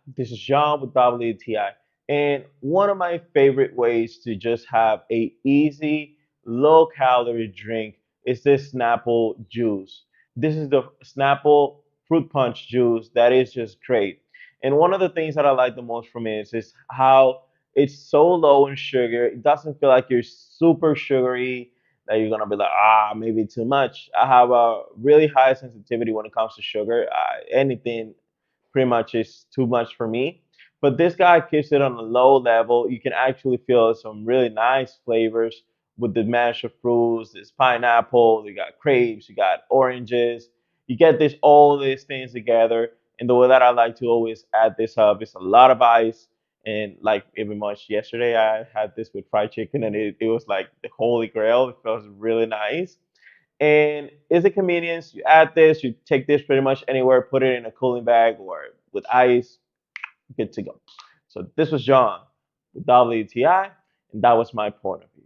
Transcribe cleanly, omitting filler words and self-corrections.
This is John with WTI. And one of my favorite ways to just have a easy, low calorie drink is this Snapple juice. This is the Snapple fruit punch juice that is just great. And one of the things that I like the most from it is how it's so low in sugar. It doesn't feel like you're super sugary that you're gonna be like, maybe too much. I have a really high sensitivity when it comes to sugar. Anything pretty much is too much for me. But this guy keeps it on a low level. You can actually feel some really nice flavors with the mash of fruits. There's pineapple, you got grapes, you got oranges. You get this all these things together. And the way that I like to always add this up is a lot of ice. And like even much yesterday, I had this with fried chicken, and it was like the holy grail. It feels really nice. And is a convenience. You add this, you take this pretty much anywhere, put it in a cooling bag or with ice, good to go. So this was John with WTI, and that was my point of view.